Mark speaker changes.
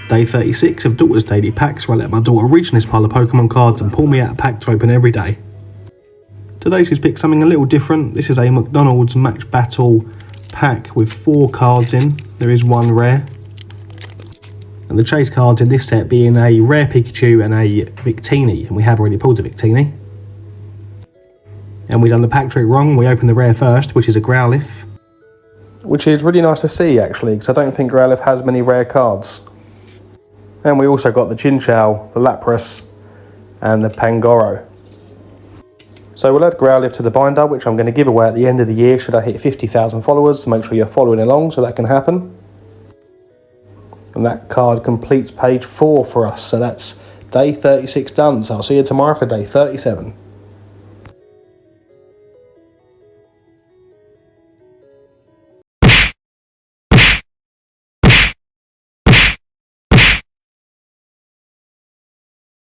Speaker 1: Day 36 of daughter's daily packs, where I let my daughter reach in this pile of Pokemon cards and pull me out a pack to open every day. Today she's picked something a little different. This is a McDonald's Match Battle pack with 4 cards in. There is 1 rare. And the chase cards in this set being a rare Pikachu and a Victini, and we have already pulled a Victini. And we done the pack trick wrong. We opened the rare first, which is a Growlithe. Which is really nice to see actually, because I don't think Growlithe has many rare cards. And we also got the Chinchou, the Lapras, and the Pangoro. So we'll add Growlithe to the binder, which I'm going to give away at the end of the year should I hit 50,000 followers, so make sure you're following along so that can happen. And that card completes page 4 for us, so that's day 36 done, so I'll see you tomorrow for day 37.